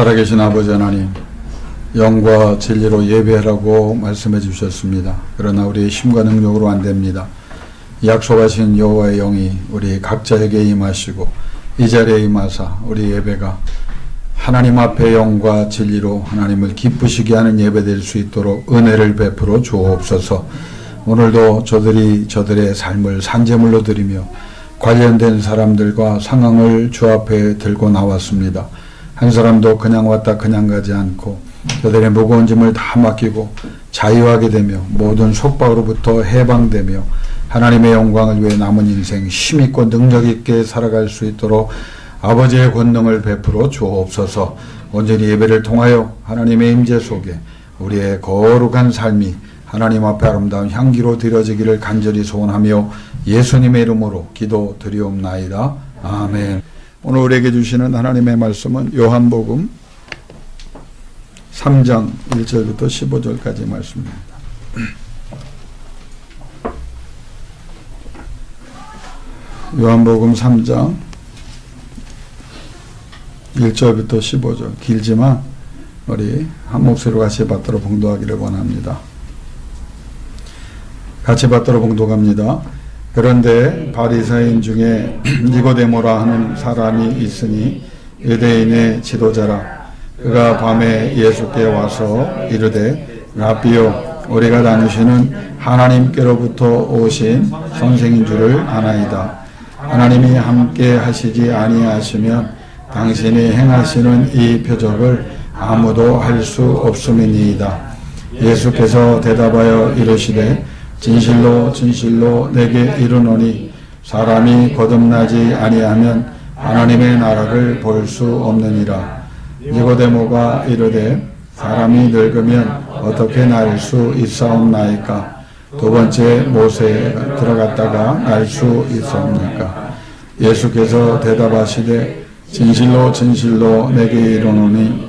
살아계신 아버지 하나님, 영과 진리로 예배하라고 말씀해 주셨습니다. 그러나 우리의 힘과 능력으로 안 됩니다. 약속하신 여호와의 영이 우리 각자에게 임하시고 이 자리에 임하사 우리 예배가 하나님 앞에 영과 진리로 하나님을 기쁘시게 하는 예배 될 수 있도록 은혜를 베풀어 주옵소서. 오늘도 저들의 삶을 산제물로 드리며 관련된 사람들과 상황을 주 앞에 들고 나왔습니다. 한 사람도 그냥 왔다 그냥 가지 않고 저들의 무거운 짐을 다 맡기고 자유하게 되며 모든 속박으로부터 해방되며 하나님의 영광을 위해 남은 인생 힘있고 능력있게 살아갈 수 있도록 아버지의 권능을 베풀어 주옵소서. 온전히 예배를 통하여 하나님의 임재 속에 우리의 거룩한 삶이 하나님 앞에 아름다운 향기로 드려지기를 간절히 소원하며 예수님의 이름으로 기도 드리옵나이다. 아멘. 오늘 우리에게 주시는 하나님의 말씀은 요한복음 3장 1절부터 15절까지 말씀입니다. 요한복음 3장 1절부터 15절, 길지만 우리 한 목소리로 같이 받들어 봉독하기를 원합니다. 같이 받들어 봉독합니다. 그런데 바리새인 중에 니고데모라 하는 사람이 있으니 유대인의 지도자라. 그가 밤에 예수께 와서 이르되 라비요, 우리가 다니시는 하나님께로부터 오신 선생인 줄을 아나이다. 하나님이 함께 하시지 아니하시면 당신이 행하시는 이 표적을 아무도 할 수 없음이니이다. 예수께서 대답하여 이르시되 진실로 진실로 내게 이르노니 사람이 거듭나지 아니하면 하나님의 나라를 볼 수 없느니라. 니고데모가 이르되 사람이 늙으면 어떻게 날 수 있사옵나이까? 두 번째 모세가 들어갔다가 날 수 있사옵니까? 예수께서 대답하시되 진실로 진실로 내게 이르노니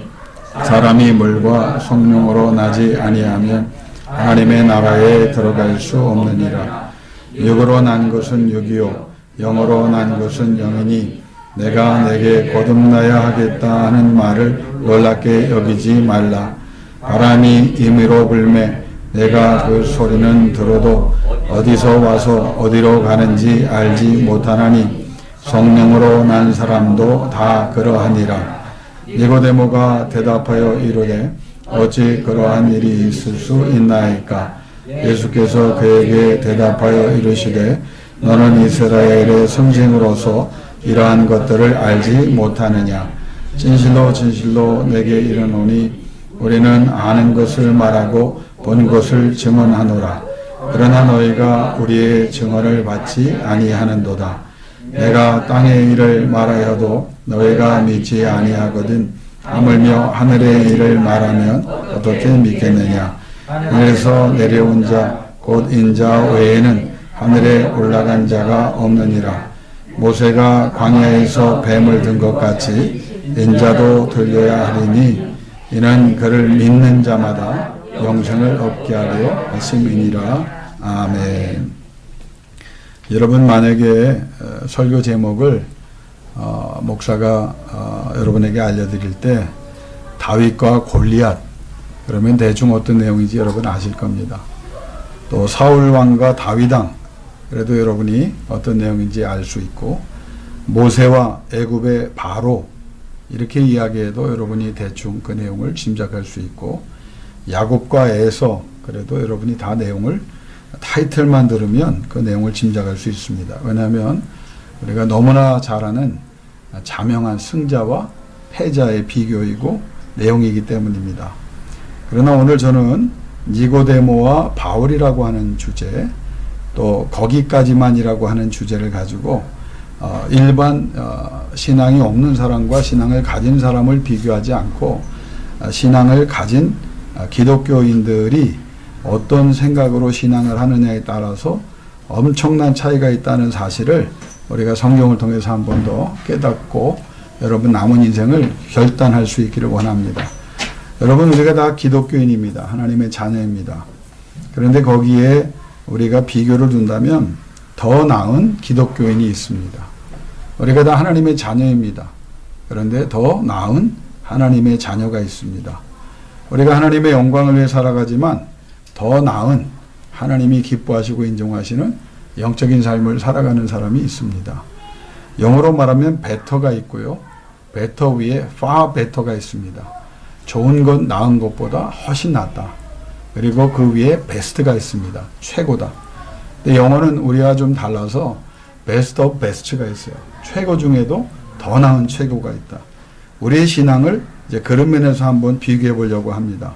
사람이 물과 성령으로 나지 아니하면 하나님의 나라에 들어갈 수 없느니라. 육으로 난 것은 육이요 영으로 난 것은 영이니 내가 내게 거듭나야 하겠다 하는 말을 놀랍게 여기지 말라. 바람이 임의로 불매 내가 그 소리는 들어도 어디서 와서 어디로 가는지 알지 못하나니 성령으로 난 사람도 다 그러하니라. 니고데모가 대답하여 이르되 어찌 그러한 일이 있을 수 있나이까? 예수께서 그에게 대답하여 이르시되 너는 이스라엘의 선생으로서 이러한 것들을 알지 못하느냐? 진실로 진실로 내게 이르노니 우리는 아는 것을 말하고 본 것을 증언하노라. 그러나 너희가 우리의 증언을 받지 아니하는도다. 내가 땅의 일을 말하여도 너희가 믿지 아니하거든 하물며 하늘의 일을 말하면 어떻게 믿겠느냐? 하늘에서 내려온 자 곧 인자 외에는 하늘에 올라간 자가 없느니라. 모세가 광야에서 뱀을 든 것 같이 인자도 들려야 하리니 이는 그를 믿는 자마다 영생을 얻게 하려 하심이니라. 아멘. 여러분, 만약에 설교 제목을 목사가 여러분에게 알려드릴 때 다윗과 골리앗 그러면 대충 어떤 내용인지 여러분 아실 겁니다. 또 사울왕과 다윗왕 그래도 여러분이 어떤 내용인지 알 수 있고, 모세와 애굽의 바로 이렇게 이야기해도 여러분이 대충 그 내용을 짐작할 수 있고, 야곱과 에서 그래도 여러분이 다 내용을 타이틀만 들으면 그 내용을 짐작할 수 있습니다. 왜냐하면 우리가 너무나 잘 아는 자명한 승자와 패자의 비교이고 내용이기 때문입니다. 그러나 오늘 저는 니고데모와 바울이라고 하는 주제, 또 거기까지만이라고 하는 주제를 가지고 일반 신앙이 없는 사람과 신앙을 가진 사람을 비교하지 않고 신앙을 가진 기독교인들이 어떤 생각으로 신앙을 하느냐에 따라서 엄청난 차이가 있다는 사실을 우리가 성경을 통해서 한 번 더 깨닫고 여러분 남은 인생을 결단할 수 있기를 원합니다. 여러분, 우리가 다 기독교인입니다. 하나님의 자녀입니다. 그런데 거기에 우리가 비교를 둔다면 더 나은 기독교인이 있습니다. 우리가 다 하나님의 자녀입니다. 그런데 더 나은 하나님의 자녀가 있습니다. 우리가 하나님의 영광을 위해 살아가지만 더 나은 하나님이 기뻐하시고 인정하시는 영적인 삶을 살아가는 사람이 있습니다. 영어로 말하면 better가 있고요. better 위에 far better가 있습니다. 좋은 것, 나은 것보다 훨씬 낫다. 그리고 그 위에 best가 있습니다. 최고다. 근데 영어는 우리와 좀 달라서 best of best가 있어요. 최고 중에도 더 나은 최고가 있다. 우리의 신앙을 이제 그런 면에서 한번 비교해 보려고 합니다.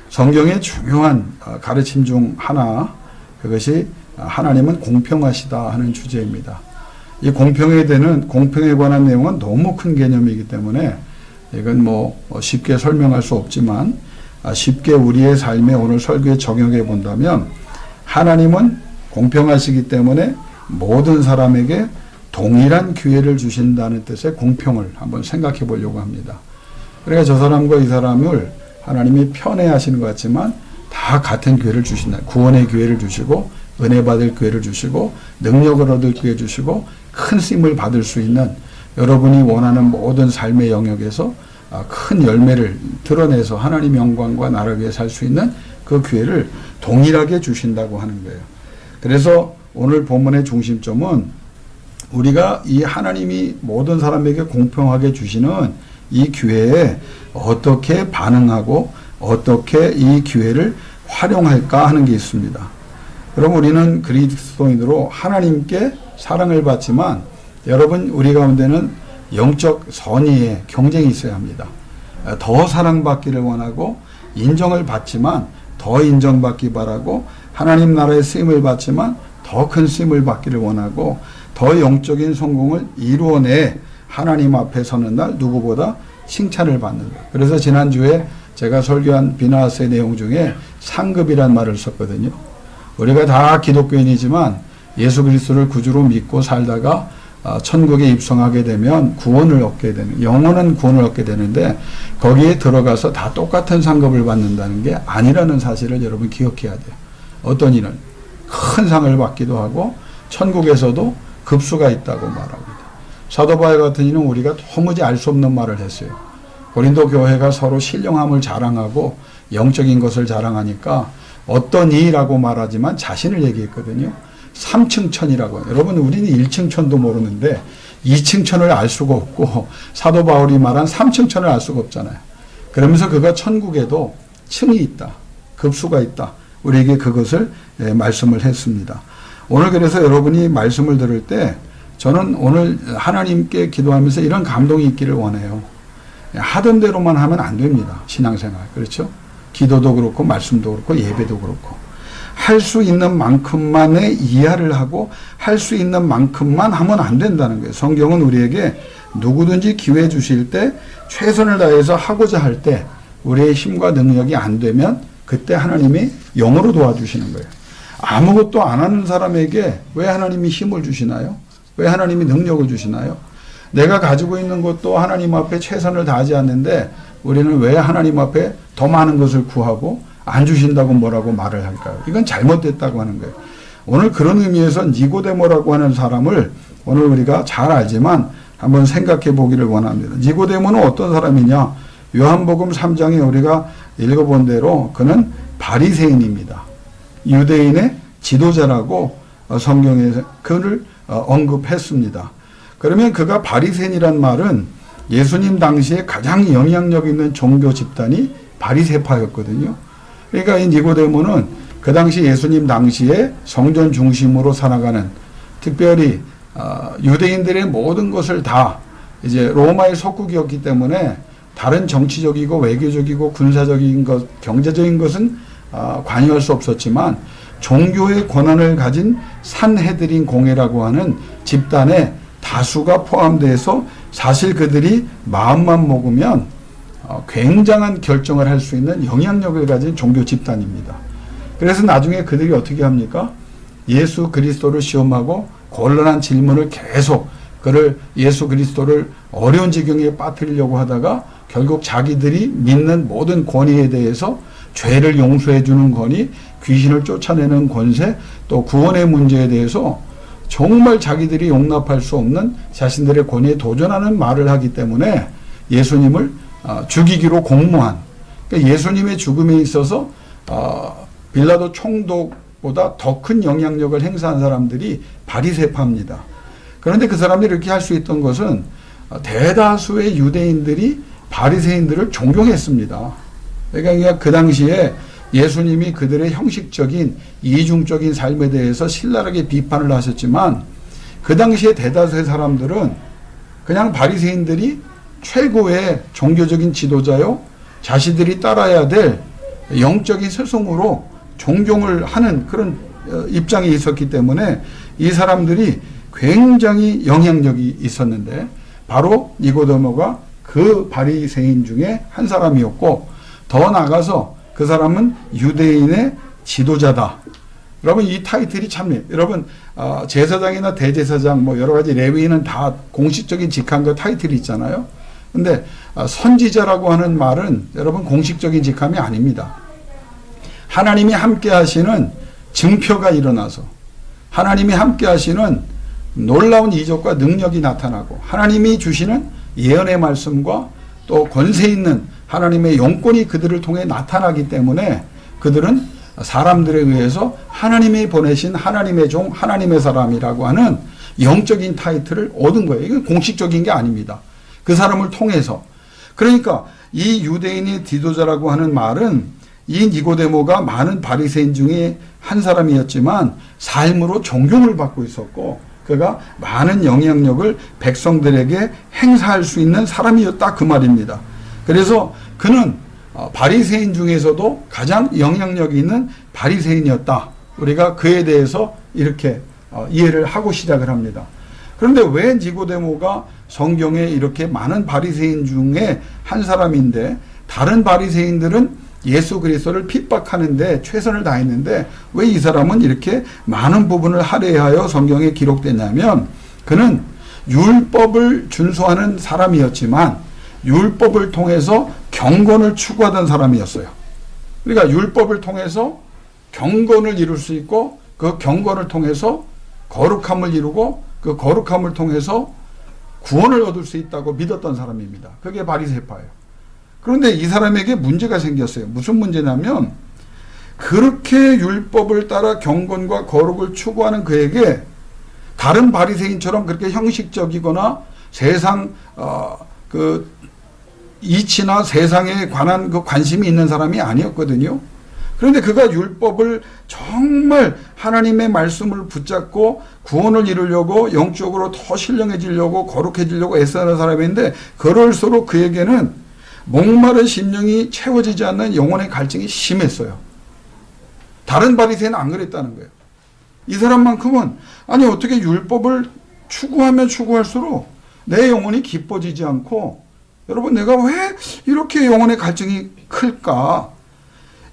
성경의 중요한 가르침 중 하나, 그것이 하나님은 공평하시다 하는 주제입니다. 이 공평에 관한 내용은 너무 큰 개념이기 때문에 이건 뭐 쉽게 설명할 수 없지만 쉽게 우리의 삶에 오늘 설교에 적용해 본다면 하나님은 공평하시기 때문에 모든 사람에게 동일한 기회를 주신다는 뜻의 공평을 한번 생각해 보려고 합니다. 그러니까 저 사람과 이 사람을 하나님이 편애하시는 것 같지만 다 같은 기회를 주신다. 구원의 기회를 주시고 은혜 받을 기회를 주시고 능력을 얻을 기회 주시고 큰 쓰임을 받을 수 있는 여러분이 원하는 모든 삶의 영역에서 큰 열매를 드러내서 하나님 영광과 나를 위해 살 수 있는 그 기회를 동일하게 주신다고 하는 거예요. 그래서 오늘 본문의 중심점은 우리가 이 하나님이 모든 사람에게 공평하게 주시는 이 기회에 어떻게 반응하고 어떻게 이 기회를 활용할까 하는 게 있습니다. 그럼 우리는 그리스도인으로 하나님께 사랑을 받지만 여러분 우리 가운데는 영적 선의의 경쟁이 있어야 합니다. 더 사랑받기를 원하고 인정을 받지만 더 인정받기 바라고 하나님 나라의 쓰임을 받지만 더 큰 쓰임을 받기를 원하고 더 영적인 성공을 이루어내 하나님 앞에 서는 날 누구보다 칭찬을 받는다. 그래서 지난주에 제가 설교한 비나스의 내용 중에 상급이란 말을 썼거든요. 우리가 다 기독교인이지만 예수 그리스도를 구주로 믿고 살다가 천국에 입성하게 되면 구원을 얻게 되는, 영원한 구원을 얻게 되는데 거기에 들어가서 다 똑같은 상급을 받는다는 게 아니라는 사실을 여러분 기억해야 돼요. 어떤 이는 큰 상을 받기도 하고 천국에서도 급수가 있다고 말합니다. 사도 바울 같은 이는 우리가 도무지 알 수 없는 말을 했어요. 고린도 교회가 서로 신령함을 자랑하고 영적인 것을 자랑하니까 어떤 이라고 말하지만 자신을 얘기했거든요. 3층 천이라고 해요. 여러분 우리는 1층 천도 모르는데 2층 천을 알 수가 없고 사도 바울이 말한 3층 천을 알 수가 없잖아요. 그러면서 그가 천국에도 층이 있다. 급수가 있다. 우리에게 그것을 말씀을 했습니다. 오늘 그래서 여러분이 말씀을 들을 때 저는 오늘 하나님께 기도하면서 이런 감동이 있기를 원해요. 하던 대로만 하면 안 됩니다. 신앙생활. 그렇죠? 기도도 그렇고 말씀도 그렇고 예배도 그렇고 할 수 있는 만큼만의 이해를 하고 할 수 있는 만큼만 하면 안 된다는 거예요. 성경은 우리에게 누구든지 기회 주실 때 최선을 다해서 하고자 할 때 우리의 힘과 능력이 안 되면 그때 하나님이 영으로 도와주시는 거예요. 아무것도 안 하는 사람에게 왜 하나님이 힘을 주시나요? 왜 하나님이 능력을 주시나요? 내가 가지고 있는 것도 하나님 앞에 최선을 다하지 않는데 우리는 왜 하나님 앞에 더 많은 것을 구하고 안 주신다고 뭐라고 말을 할까요? 이건 잘못됐다고 하는 거예요. 오늘 그런 의미에서 니고데모라고 하는 사람을 오늘 우리가 잘 알지만 한번 생각해 보기를 원합니다. 니고데모는 어떤 사람이냐? 요한복음 3장에 우리가 읽어본 대로 그는 바리새인입니다. 유대인의 지도자라고 성경에서 그를 언급했습니다. 그러면 그가 바리새인이란 말은 예수님 당시에 가장 영향력 있는 종교 집단이 바리새파였거든요. 그러니까 이 니고데모는 그 당시 예수님 당시에 성전 중심으로 살아가는 특별히 유대인들의 모든 것을 다 이제 로마의 속국이었기 때문에 다른 정치적이고 외교적이고 군사적인 것, 경제적인 것은 관여할 수 없었지만 종교의 권한을 가진 산헤드린 공회라고 하는 집단에 다수가 포함돼서 사실 그들이 마음만 먹으면 굉장한 결정을 할 수 있는 영향력을 가진 종교 집단입니다. 그래서 나중에 그들이 어떻게 합니까? 예수 그리스도를 시험하고 곤란한 질문을 계속 그를 예수 그리스도를 어려운 지경에 빠뜨리려고 하다가 결국 자기들이 믿는 모든 권위에 대해서 죄를 용서해 주는 권위, 귀신을 쫓아내는 권세, 또 구원의 문제에 대해서 정말 자기들이 용납할 수 없는 자신들의 권위에 도전하는 말을 하기 때문에 예수님을 죽이기로 공모한, 그러니까 예수님의 죽음에 있어서 빌라도 총독보다 더 큰 영향력을 행사한 사람들이 바리새파입니다. 그런데 그 사람들이 이렇게 할 수 있던 것은 대다수의 유대인들이 바리새인들을 존경했습니다. 그러니까 그 당시에 예수님이 그들의 형식적인 이중적인 삶에 대해서 신랄하게 비판을 하셨지만 그 당시에 대다수의 사람들은 그냥 바리새인들이 최고의 종교적인 지도자요, 자신들이 따라야 될 영적인 스승으로 존경을 하는 그런 입장에 있었기 때문에 이 사람들이 굉장히 영향력이 있었는데 바로 니고데모가 그 바리새인 중에 한 사람이었고, 더 나아가서 그 사람은 유대인의 지도자다. 여러분 이 타이틀이 참, 여러분 제사장이나 대제사장 뭐 여러 가지 레위인은 다 공식적인 직함과 타이틀이 있잖아요. 근데 선지자라고 하는 말은 여러분 공식적인 직함이 아닙니다. 하나님이 함께 하시는 증표가 일어나서 하나님이 함께 하시는 놀라운 이적과 능력이 나타나고 하나님이 주시는 예언의 말씀과 또 권세 있는 하나님의 영권이 그들을 통해 나타나기 때문에 그들은 사람들에 의해서 하나님이 보내신 하나님의 종, 하나님의 사람이라고 하는 영적인 타이틀을 얻은 거예요. 이건 공식적인 게 아닙니다. 그 사람을 통해서. 그러니까 이 유대인의 지도자라고 하는 말은 이 니고데모가 많은 바리새인 중에 한 사람이었지만 삶으로 존경을 받고 있었고 그가 많은 영향력을 백성들에게 행사할 수 있는 사람이었다 그 말입니다. 그래서 그는 바리새인 중에서도 가장 영향력이 있는 바리새인이었다. 우리가 그에 대해서 이렇게 이해를 하고 시작을 합니다. 그런데 왜 니고데모가 성경에 이렇게 많은 바리새인 중에 한 사람인데 다른 바리새인들은 예수 그리스도를 핍박하는데 최선을 다했는데 왜 이 사람은 이렇게 많은 부분을 할애하여 성경에 기록됐냐면 그는 율법을 준수하는 사람이었지만 율법을 통해서 경건을 추구하던 사람이었어요. 그러니까 율법을 통해서 경건을 이룰 수 있고 그 경건을 통해서 거룩함을 이루고 그 거룩함을 통해서 구원을 얻을 수 있다고 믿었던 사람입니다. 그게 바리새파예요. 그런데 이 사람에게 문제가 생겼어요. 무슨 문제냐면 그렇게 율법을 따라 경건과 거룩을 추구하는 그에게 다른 바리새인처럼 그렇게 형식적이거나 세상 그 이치나 세상에 관한 그 관심이 있는 사람이 아니었거든요. 그런데 그가 율법을 정말 하나님의 말씀을 붙잡고 구원을 이루려고 영적으로 더 신령해지려고 거룩해지려고 애쓰는 사람인데 그럴수록 그에게는 목마른 심령이 채워지지 않는 영혼의 갈증이 심했어요. 다른 바리새인은 안 그랬다는 거예요. 이 사람만큼은 아니 어떻게 율법을 추구하면 추구할수록 내 영혼이 기뻐지지 않고 여러분 내가 왜 이렇게 영혼의 갈증이 클까?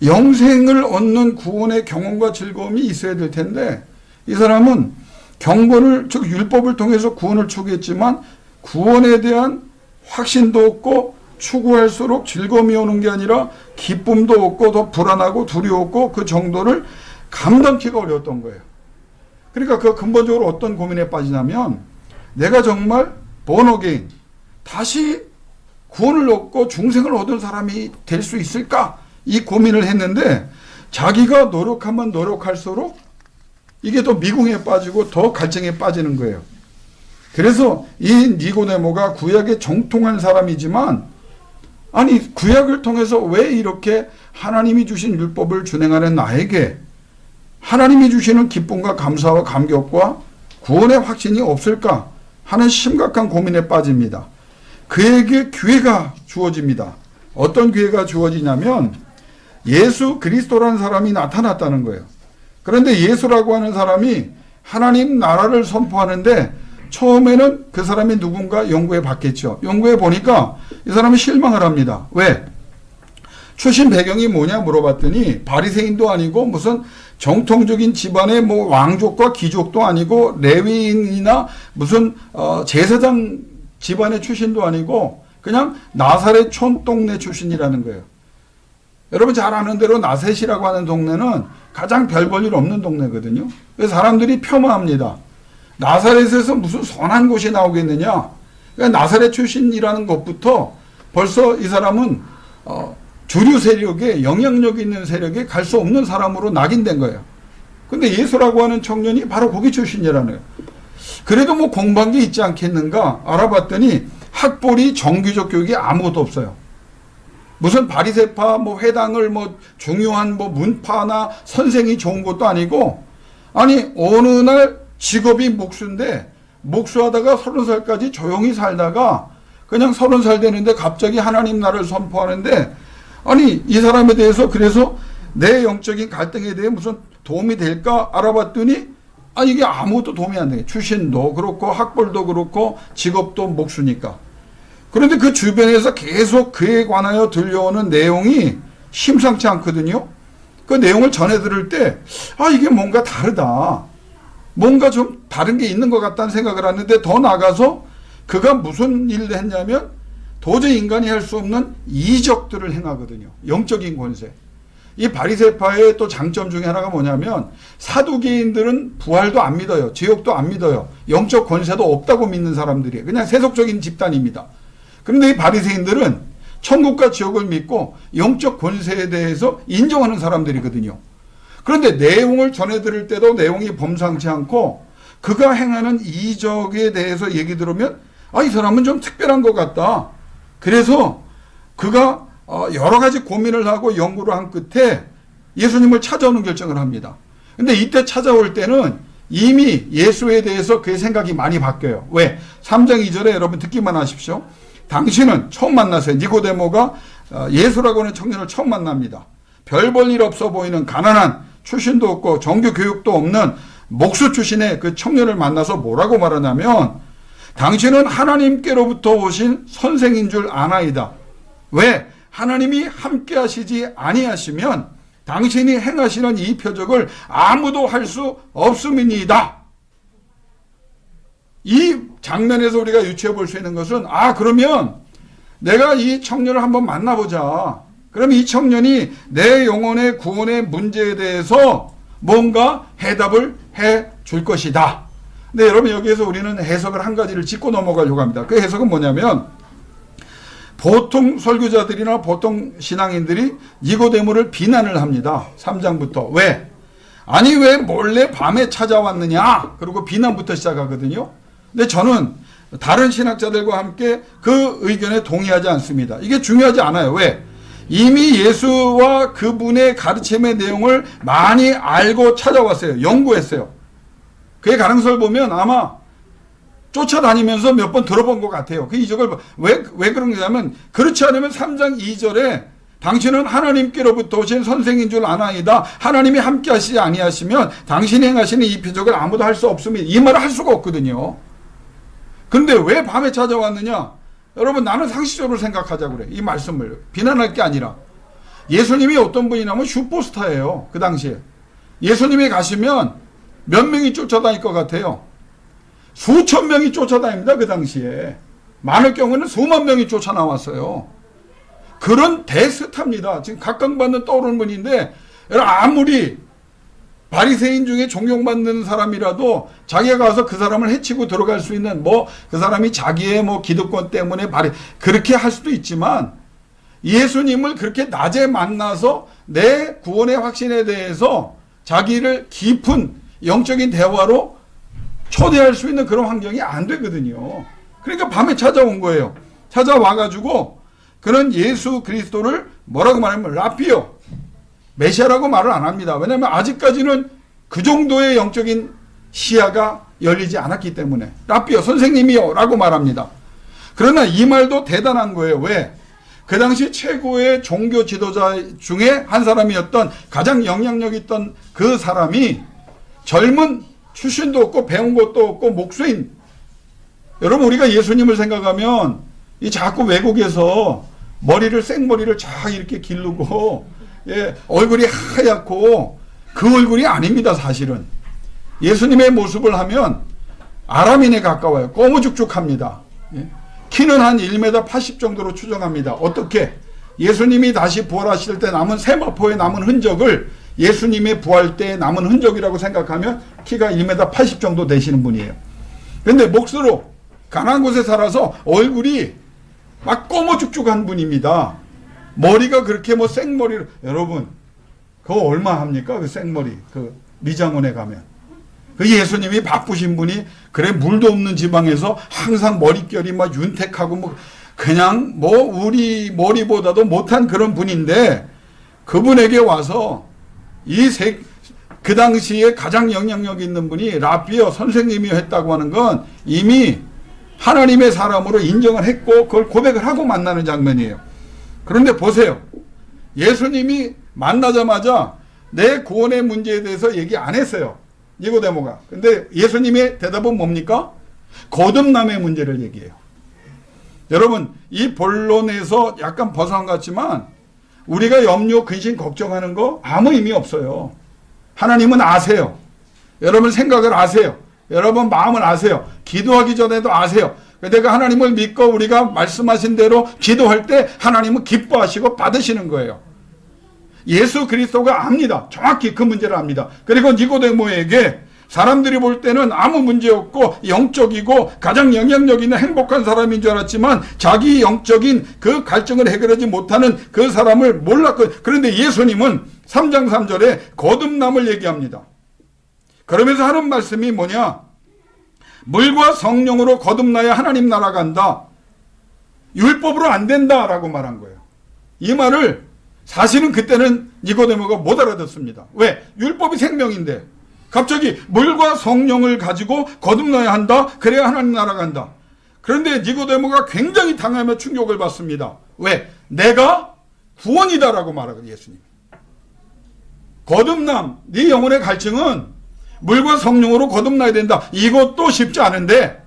영생을 얻는 구원의 경험과 즐거움이 있어야 될 텐데 이 사람은 경건을 즉 율법을 통해서 구원을 추구했지만 구원에 대한 확신도 없고 추구할수록 즐거움이 오는 게 아니라 기쁨도 없고 더 불안하고 두려웠고 그 정도를 감당키가 어려웠던 거예요. 그러니까 그 근본적으로 어떤 고민에 빠지냐면 내가 정말 본어게인 다시 구원을 얻고 중생을 얻은 사람이 될 수 있을까? 이 고민을 했는데 자기가 노력하면 노력할수록 이게 더 미궁에 빠지고 더 갈증에 빠지는 거예요. 그래서 이 니고데모가 구약에 정통한 사람이지만 아니 구약을 통해서 왜 이렇게 하나님이 주신 율법을 준행하는 나에게 하나님이 주시는 기쁨과 감사와 감격과 구원의 확신이 없을까 하는 심각한 고민에 빠집니다. 그에게 기회가 주어집니다. 어떤 기회가 주어지냐면 예수 그리스도라는 사람이 나타났다는 거예요. 그런데 예수라고 하는 사람이 하나님 나라를 선포하는데 처음에는 그 사람이 누군가 연구해 봤겠죠. 연구해 보니까 이 사람이 실망을 합니다. 왜? 출신 배경이 뭐냐 물어봤더니 바리새인도 아니고 무슨 정통적인 집안의 뭐 왕족과 귀족도 아니고 레위인이나 무슨 제사장 집안의 출신도 아니고 그냥 나사렛 촌동네 출신이라는 거예요. 여러분 잘 아는 대로 나셋이라고 하는 동네는 가장 별 볼 일 없는 동네거든요. 그래서 사람들이 폄하합니다. 나사렛에서 무슨 선한 곳이 나오겠느냐. 그러니까 나사렛 출신이라는 것부터 벌써 이 사람은 주류 세력에, 영향력 있는 세력에 갈 수 없는 사람으로 낙인된 거예요. 근데 예수라고 하는 청년이 바로 거기 출신이라는 거예요. 그래도 뭐 공부한 게 있지 않겠는가 알아봤더니 학벌이 정규적 교육이 아무것도 없어요. 무슨 바리새파 뭐 회당을 뭐 중요한 뭐 문파나 선생이 좋은 것도 아니고, 아니 어느 날 직업이 목수인데 목수하다가 30살까지 조용히 살다가 그냥 30살 되는데 갑자기 하나님 나라를 선포하는데, 아니 이 사람에 대해서 그래서 내 영적인 갈등에 대해 무슨 도움이 될까 알아봤더니 이게 아무것도 도움이 안 돼. 출신도 그렇고 학벌도 그렇고 직업도 목수니까. 그런데 그 주변에서 계속 그에 관하여 들려오는 내용이 심상치 않거든요. 그 내용을 전해 들을 때 이게 뭔가 다르다. 뭔가 좀 다른 게 있는 것 같다는 생각을 하는데, 더 나가서 그가 무슨 일을 했냐면 도저히 인간이 할 수 없는 이적들을 행하거든요. 영적인 권세. 이 바리새파의 또 장점 중에 하나가 뭐냐면 사두개인들은 부활도 안 믿어요. 지옥도 안 믿어요. 영적 권세도 없다고 믿는 사람들이에요. 그냥 세속적인 집단입니다. 그런데 이 바리새인들은 천국과 지옥을 믿고 영적 권세에 대해서 인정하는 사람들이거든요. 그런데 내용을 전해 들을 때도 내용이 범상치 않고 그가 행하는 이적에 대해서 얘기 들으면 이 사람은 좀 특별한 것 같다. 그래서 그가 여러 가지 고민을 하고 연구를 한 끝에 예수님을 찾아오는 결정을 합니다. 근데 이때 찾아올 때는 이미 예수에 대해서 그의 생각이 많이 바뀌어요. 왜? 3장 2절에 여러분 듣기만 하십시오. 당신은 처음 만났어요. 니고데모가 예수라고 하는 청년을 처음 만납니다. 별 볼 일 없어 보이는 가난한, 출신도 없고 정규 교육도 없는 목수 출신의 그 청년을 만나서 뭐라고 말하냐면, 당신은 하나님께로부터 오신 선생인 줄 아나이다. 왜? 하나님이 함께 하시지 아니하시면 당신이 행하시는 이 표적을 아무도 할 수 없음이니이다. 이 장면에서 우리가 유추해 볼 수 있는 것은, 그러면 내가 이 청년을 한번 만나보자. 그럼 이 청년이 내 영혼의 구원의 문제에 대해서 뭔가 해답을 해 줄 것이다. 근데 여러분, 여기에서 우리는 해석을 한 가지를 짚고 넘어가려고 합니다. 그 해석은 뭐냐면, 보통 설교자들이나 보통 신앙인들이 니고데모를 비난을 합니다. 3장부터. 왜? 왜 몰래 밤에 찾아왔느냐? 그리고 비난부터 시작하거든요. 근데 저는 다른 신학자들과 함께 그 의견에 동의하지 않습니다. 이게 중요하지 않아요. 왜? 이미 예수와 그분의 가르침의 내용을 많이 알고 찾아왔어요. 연구했어요. 그의 가능성을 보면 아마 쫓아다니면서 몇 번 들어본 것 같아요. 그 이적을 왜 그런 거냐면, 그렇지 않으면 3장 2절에 당신은 하나님께로부터 오신 선생인 줄 아나이다. 하나님이 함께 하시지 아니하시면 당신이 행하시는 이 표적을 아무도 할 수 없으면, 이 말을 할 수가 없거든요. 근데 왜 밤에 찾아왔느냐? 여러분, 나는 상식적으로 생각하자고 그래. 이 말씀을 비난할 게 아니라, 예수님이 어떤 분이냐면 슈퍼스타예요. 그 당시에 예수님이 가시면 몇 명이 쫓아다닐 것 같아요? 수천 명이 쫓아다닙니다. 그 당시에 많을 경우는 수만 명이 쫓아나왔어요. 그런 대스타입니다. 지금 각광받는 떠오르는 분인데, 아무리 바리새인 중에 존경받는 사람이라도 자기가 가서 그 사람을 해치고 들어갈 수 있는, 그 사람이 자기의 기득권 때문에 그렇게 할 수도 있지만, 예수님을 그렇게 낮에 만나서 내 구원의 확신에 대해서 자기를 깊은 영적인 대화로 초대할 수 있는 그런 환경이 안 되거든요. 그러니까 밤에 찾아온 거예요. 찾아와가지고 그런 예수 그리스도를 뭐라고 말하면 라피오, 메시아라고 말을 안 합니다. 왜냐하면 아직까지는 그 정도의 영적인 시야가 열리지 않았기 때문에 라피오, 선생님이요 라고 말합니다. 그러나 이 말도 대단한 거예요. 왜? 그 당시 최고의 종교 지도자 중에 한 사람이었던, 가장 영향력 있던 그 사람이 젊은, 출신도 없고 배운 것도 없고 목수인. 여러분, 우리가 예수님을 생각하면 이 자꾸 외국에서 머리를, 생머리를 쫙 이렇게 기르고, 얼굴이 하얗고, 그 얼굴이 아닙니다. 사실은 예수님의 모습을 하면 아람인에 가까워요. 꼬무죽죽합니다. 키는 한 1m 80 정도로 추정합니다. 어떻게? 예수님이 다시 부활하실 때 남은 세마포에 남은 흔적을 예수님의 부활 때 남은 흔적이라고 생각하면 키가 1m 80 정도 되시는 분이에요. 그런데 목수로 가난한 곳에 살아서 얼굴이 막 꼬머죽죽한 분입니다. 머리가 그렇게 뭐 생머리로, 여러분 그거 얼마 합니까? 그 생머리 그 미장원에 가면 그 예수님이 바쁘신 분이 그래 물도 없는 지방에서 항상 머릿결이 막 윤택하고 뭐 그냥 뭐 우리 머리보다도 못한 그런 분인데 그분에게 와서 그 당시에 가장 영향력 있는 분이 라비어 선생님이 했다고 하는 건 이미 하나님의 사람으로 인정을 했고 그걸 고백을 하고 만나는 장면이에요. 그런데 보세요. 예수님이 만나자마자 내 구원의 문제에 대해서 얘기 안 했어요. 니고데모가. 근데 예수님의 대답은 뭡니까? 거듭남의 문제를 얘기해요. 여러분 이 본론에서 약간 벗어난 것 같지만 우리가 염려, 근심, 걱정하는 거 아무 의미 없어요. 하나님은 아세요. 여러분 생각을 아세요. 여러분 마음을 아세요. 기도하기 전에도 아세요. 내가 하나님을 믿고 우리가 말씀하신 대로 기도할 때 하나님은 기뻐하시고 받으시는 거예요. 예수 그리스도가 압니다. 정확히 그 문제를 압니다. 그리고 니고데모에게 사람들이 볼 때는 아무 문제 없고 영적이고 가장 영향력 있는 행복한 사람인 줄 알았지만 자기 영적인 그 갈증을 해결하지 못하는 그 사람을 몰랐거든요. 그런데 예수님은 3장 3절에 거듭남을 얘기합니다. 그러면서 하는 말씀이 뭐냐? 물과 성령으로 거듭나야 하나님 나라 간다. 율법으로 안 된다라고 말한 거예요. 이 말을 사실은 그때는 니고데모가 못 알아듣습니다. 왜? 율법이 생명인데 갑자기 물과 성령을 가지고 거듭나야 한다. 그래야 하나님 나라 간다. 그런데 니고데모가 굉장히 당하며 충격을 받습니다. 왜? 내가 구원이다라고 말하거든요. 예수님. 거듭남, 네 영혼의 갈증은 물과 성령으로 거듭나야 된다. 이것도 쉽지 않은데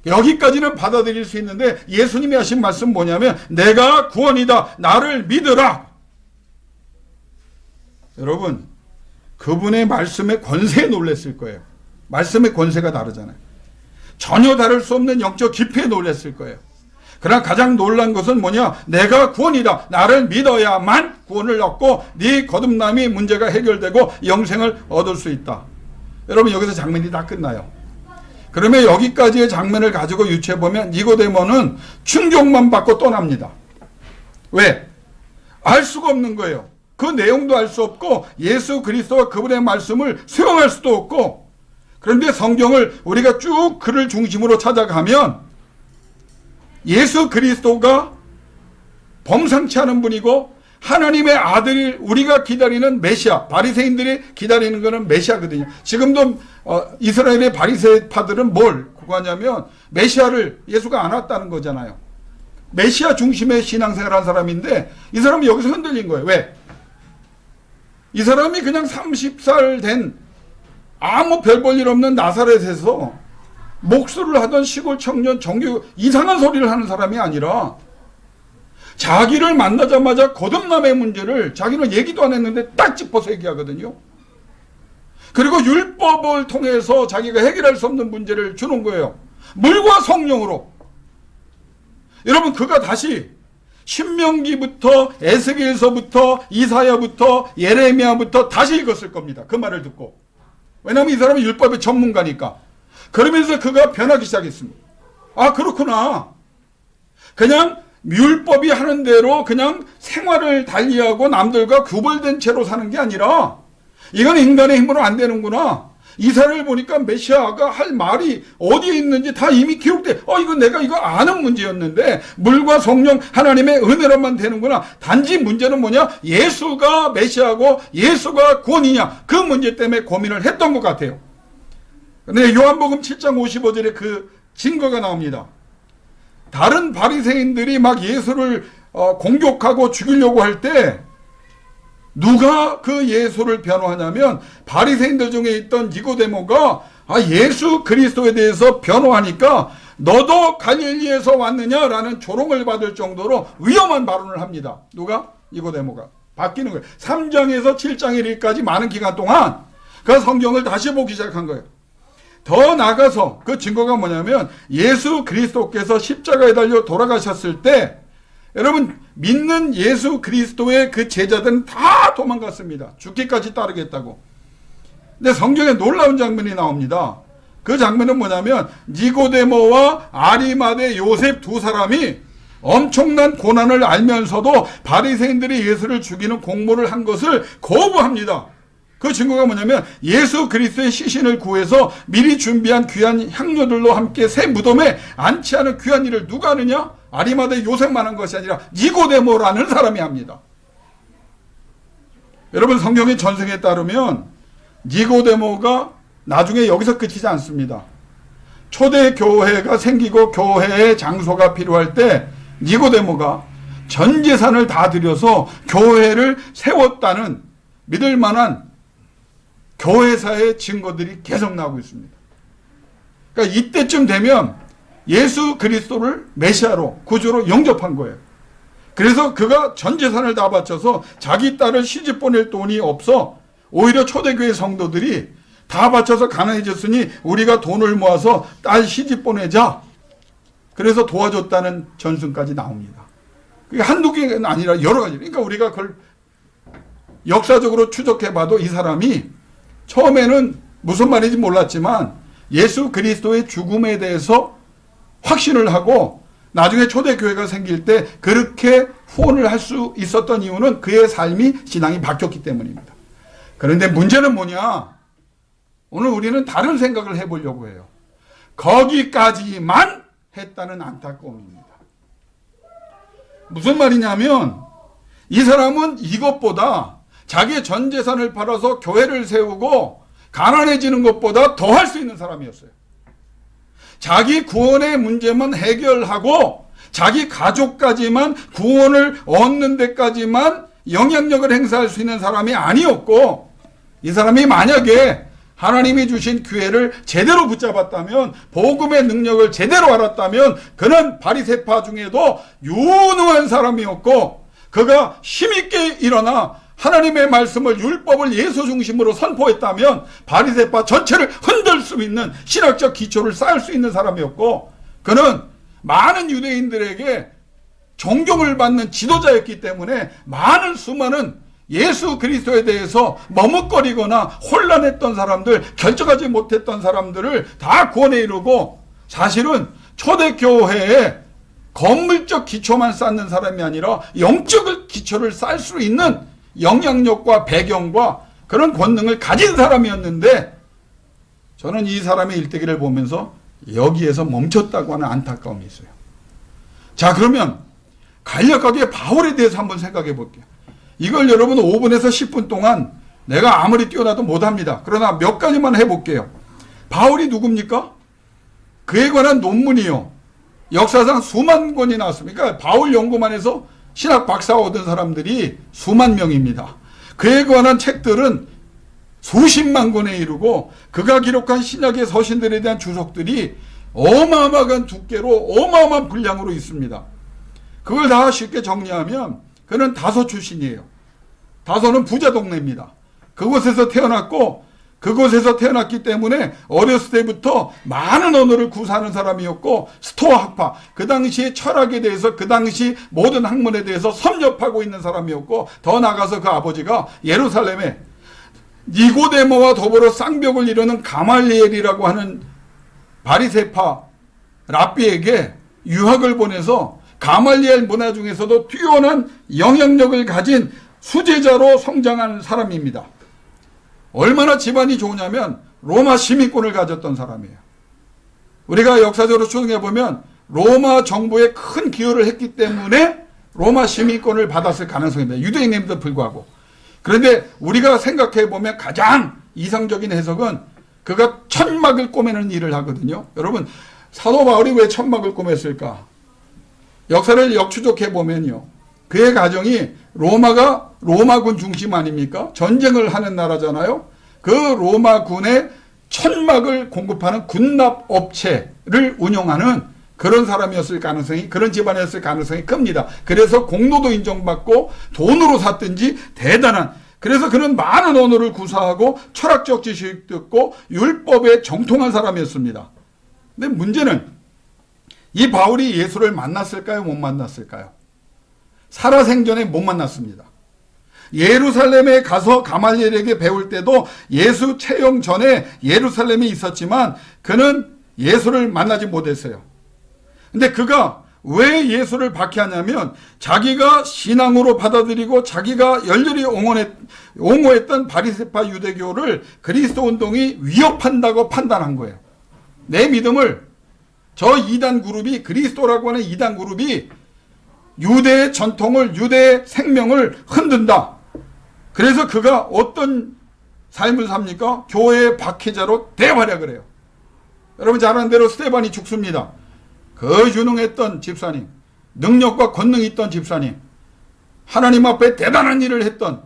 여기까지는 받아들일 수 있는데 예수님이 하신 말씀 뭐냐면 내가 구원이다. 나를 믿으라. 여러분 그분의 말씀의 권세에 놀랐을 거예요. 말씀의 권세가 다르잖아요. 전혀 다를 수 없는 영적 깊이에 놀랐을 거예요. 그러나 가장 놀란 것은 뭐냐? 내가 구원이다. 나를 믿어야만 구원을 얻고 네 거듭남이 문제가 해결되고 영생을 얻을 수 있다. 여러분 여기서 장면이 다 끝나요. 그러면 여기까지의 장면을 가지고 유추해보면 니고데모는 충격만 받고 떠납니다. 왜? 알 수가 없는 거예요. 그 내용도 알 수 없고 예수 그리스도와 그분의 말씀을 수용할 수도 없고 그런데 성경을 우리가 쭉 그를 중심으로 찾아가면 예수 그리스도가 범상치 않은 분이고 하나님의 아들이 우리가 기다리는 메시아, 바리새인들이 기다리는 것은 메시아거든요. 지금도 이스라엘의 바리새파들은 뭘 구하냐면 메시아를 예수가 안 왔다는 거잖아요. 메시아 중심의 신앙생활한 사람인데 이 사람이 여기서 흔들린 거예요. 왜? 이 사람이 그냥 30살 된 아무 별 볼 일 없는 나사렛에서 목수를 하던 시골 청년 정규 이상한 소리를 하는 사람이 아니라 자기를 만나자마자 거듭남의 문제를 자기는 얘기도 안 했는데 딱 짚어서 얘기하거든요. 그리고 율법을 통해서 자기가 해결할 수 없는 문제를 주는 거예요. 물과 성령으로. 여러분 그가 다시 신명기부터 에스겔서부터 이사야부터 예레미야부터 다시 읽었을 겁니다. 그 말을 듣고. 왜냐하면 이 사람은 율법의 전문가니까. 그러면서 그가 변하기 시작했습니다. 아 그렇구나. 그냥 율법이 하는 대로 그냥 생활을 달리하고 남들과 구별된 채로 사는 게 아니라 이건 인간의 힘으로 안 되는구나. 이사를 보니까 메시아가 할 말이 어디에 있는지 다 이미 기록돼. 이거 내가 이거 아는 문제였는데 물과 성령 하나님의 은혜로만 되는구나. 단지 문제는 뭐냐? 예수가 메시아고 예수가 구원이냐. 그 문제 때문에 고민을 했던 것 같아요. 근데 요한복음 7장 55절에 그 증거가 나옵니다. 다른 바리새인들이 막 예수를 공격하고 죽이려고 할 때 누가 그 예수를 변호하냐면 바리새인들 중에 있던 니고데모가 예수 그리스도에 대해서 변호하니까 너도 갈릴리에서 왔느냐라는 조롱을 받을 정도로 위험한 발언을 합니다. 누가? 니고데모가. 바뀌는 거예요. 3장에서 7장 1일까지 많은 기간 동안 그 성경을 다시 보기 시작한 거예요. 더 나가서 그 증거가 뭐냐면 예수 그리스도께서 십자가에 달려 돌아가셨을 때 여러분 믿는 예수 그리스도의 그 제자들은 다 도망갔습니다. 죽기까지 따르겠다고. 근데 성경에 놀라운 장면이 나옵니다. 그 장면은 뭐냐면 니고데모와 아리마대 요셉 두 사람이 엄청난 고난을 알면서도 바리새인들이 예수를 죽이는 공모를 한 것을 거부합니다. 그 증거가 뭐냐면 예수 그리스도의 시신을 구해서 미리 준비한 귀한 향료들로 함께 새 무덤에 안치하는 귀한 일을 누가 하느냐? 아리마다의 요셉만 한 것이 아니라 니고데모라는 사람이 합니다. 여러분, 성경의 전승에 따르면 니고데모가 나중에 여기서 끝이지 않습니다. 초대 교회가 생기고 교회의 장소가 필요할 때 니고데모가 전 재산을 다 들여서 교회를 세웠다는 믿을 만한 교회사의 증거들이 계속 나오고 있습니다. 그러니까 이때쯤 되면 예수 그리스도를 메시아로 구주로 영접한 거예요. 그래서 그가 전 재산을 다 바쳐서 자기 딸을 시집 보낼 돈이 없어 오히려 초대교회 성도들이 다 바쳐서 가난해졌으니 우리가 돈을 모아서 딸 시집 보내자. 그래서 도와줬다는 전승까지 나옵니다. 그게 한두 개가 아니라 여러 가지. 그러니까 우리가 그걸 역사적으로 추적해봐도 이 사람이 처음에는 무슨 말인지 몰랐지만 예수 그리스도의 죽음에 대해서 확신을 하고 나중에 초대교회가 생길 때 그렇게 후원을 할 수 있었던 이유는 그의 삶이 신앙이 바뀌었기 때문입니다. 그런데 문제는 뭐냐? 오늘 우리는 다른 생각을 해보려고 해요. 거기까지만 했다는 안타까움입니다. 무슨 말이냐면 이 사람은 이것보다 자기의 전 재산을 팔아서 교회를 세우고 가난해지는 것보다 더 할 수 있는 사람이었어요. 자기 구원의 문제만 해결하고 자기 가족까지만 구원을 얻는 데까지만 영향력을 행사할 수 있는 사람이 아니었고, 이 사람이 만약에 하나님이 주신 기회를 제대로 붙잡았다면, 복음의 능력을 제대로 알았다면 그는 바리새파 중에도 유능한 사람이었고, 그가 힘있게 일어나 하나님의 말씀을, 율법을 예수 중심으로 선포했다면 바리새파 전체를 흔들 수 있는 신학적 기초를 쌓을 수 있는 사람이었고, 그는 많은 유대인들에게 존경을 받는 지도자였기 때문에 많은 수많은 예수 그리스도에 대해서 머뭇거리거나 혼란했던 사람들, 결정하지 못했던 사람들을 다 구원에 이루고, 사실은 초대교회에 건물적 기초만 쌓는 사람이 아니라 영적 기초를 쌓을 수 있는 영향력과 배경과 그런 권능을 가진 사람이었는데, 저는 이 사람의 일대기를 보면서 여기에서 멈췄다고 하는 안타까움이 있어요. 자, 그러면 간략하게 바울에 대해서 한번 생각해 볼게요. 이걸 여러분 5분에서 10분 동안 내가 아무리 뛰어나도 못합니다. 그러나 몇 가지만 해볼게요. 바울이 누굽니까? 그에 관한 논문이요, 역사상 수만 권이 나왔습니다. 그러니까 바울 연구만 해서 신학 박사 얻은 사람들이 수만 명입니다. 그에 관한 책들은 수십만 권에 이르고, 그가 기록한 신약의 서신들에 대한 주석들이 어마어마한 두께로 어마어마한 분량으로 있습니다. 그걸 다 쉽게 정리하면 그는 다소 출신이에요. 다소는 부자 동네입니다. 그곳에서 태어났고, 그곳에서 태어났기 때문에 어렸을 때부터 많은 언어를 구사하는 사람이었고, 스토아 학파, 그 당시에 철학에 대해서, 그 당시 모든 학문에 대해서 섭렵하고 있는 사람이었고, 더 나아가서 그 아버지가 예루살렘에 니고데모와 더불어 쌍벽을 이루는 가말리엘이라고 하는 바리새파 랍비에게 유학을 보내서 가말리엘 문화 중에서도 뛰어난 영향력을 가진 수제자로 성장한 사람입니다. 얼마나 집안이 좋으냐면 로마 시민권을 가졌던 사람이에요. 우리가 역사적으로 추정해 보면 로마 정부에 큰 기여를 했기 때문에 로마 시민권을 받았을 가능성이 있습니다. 유대인임에도 불구하고. 그런데 우리가 생각해 보면 가장 이상적인 해석은 그가 천막을 꼬매는 일을 하거든요. 여러분, 사도 바울이 왜 천막을 꼬맸을까? 역사를 역추적해 보면요, 그의 가정이 로마가 로마군 중심 아닙니까? 전쟁을 하는 나라잖아요. 그 로마군의 천막을 공급하는 군납업체를 운영하는 그런 사람이었을 가능성이, 그런 집안이었을 가능성이 큽니다. 그래서 공로도 인정받고 돈으로 샀든지 대단한, 그래서 그는 많은 언어를 구사하고 철학적 지식도 있고 율법에 정통한 사람이었습니다. 근데 문제는 이 바울이 예수를 만났을까요? 못 만났을까요? 살아생전에 못 만났습니다. 예루살렘에 가서 가말리엘에게 배울 때도 예수 체험 전에 예루살렘에 있었지만 그는 예수를 만나지 못했어요. 근데 그가 왜 예수를 박해하냐면 자기가 신앙으로 받아들이고 자기가 열렬히 옹호했던 바리새파 유대교를 그리스도 운동이 위협한다고 판단한 거예요. 내 믿음을, 저 이단 그룹이, 그리스도라고 하는 이단 그룹이 유대의 전통을, 유대의 생명을 흔든다. 그래서 그가 어떤 삶을 삽니까? 교회의 박해자로 대활약을 해요. 여러분 잘 아는 대로 스데반이 죽습니다. 그 유능했던 집사님, 능력과 권능이 있던 집사님, 하나님 앞에 대단한 일을 했던,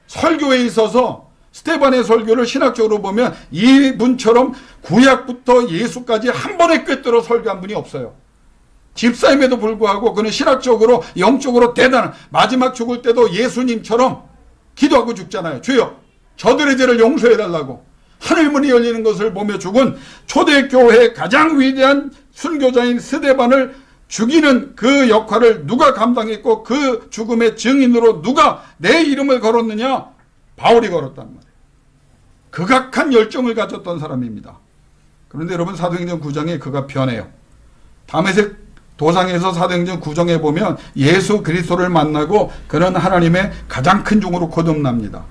설교에 있어서 스데반의 설교를 신학적으로 보면 이분처럼 구약부터 예수까지 한 번에 꿰뚫어 설교한 분이 없어요. 집사임에도 불구하고 그는 신학적으로 영적으로 대단한, 마지막 죽을 때도 예수님처럼 기도하고 죽잖아요. 주여 저들의 죄를 용서해달라고. 하늘문이 열리는 것을 보며 죽은 초대교회의 가장 위대한 순교자인 스데반을 죽이는 그 역할을 누가 감당했고 그 죽음의 증인으로 누가 내 이름을 걸었느냐? 바울이 걸었단 말이에요. 극악한 열정을 가졌던 사람입니다. 그런데 여러분 사도행전 9장에 그가 변해요. 다메섹 도상에서 사도행전 9장에 보면 예수 그리스도를 만나고 그는 하나님의 가장 큰 종으로 거듭납니다.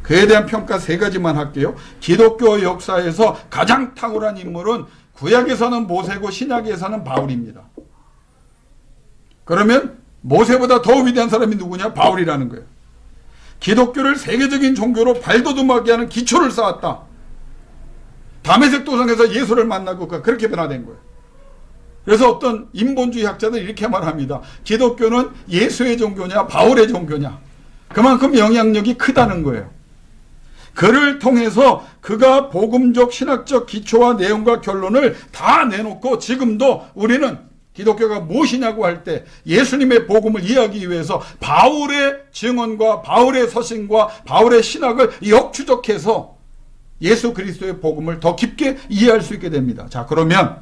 그에 대한 평가 세 가지만 할게요. 기독교 역사에서 가장 탁월한 인물은 구약에서는 모세고 신약에서는 바울입니다. 그러면 모세보다 더 위대한 사람이 누구냐? 바울이라는 거예요. 기독교를 세계적인 종교로 발돋움하게 하는 기초를 쌓았다. 다메섹 도상에서 예수를 만나고 그렇게 변화된 거예요. 그래서 어떤 인본주의 학자들이 이렇게 말합니다. 기독교는 예수의 종교냐 바울의 종교냐. 그만큼 영향력이 크다는 거예요. 그를 통해서 그가 복음적 신학적 기초와 내용과 결론을 다 내놓고 지금도 우리는 기독교가 무엇이냐고 할 때 예수님의 복음을 이해하기 위해서 바울의 증언과 바울의 서신과 바울의 신학을 역추적해서 예수 그리스도의 복음을 더 깊게 이해할 수 있게 됩니다. 자, 그러면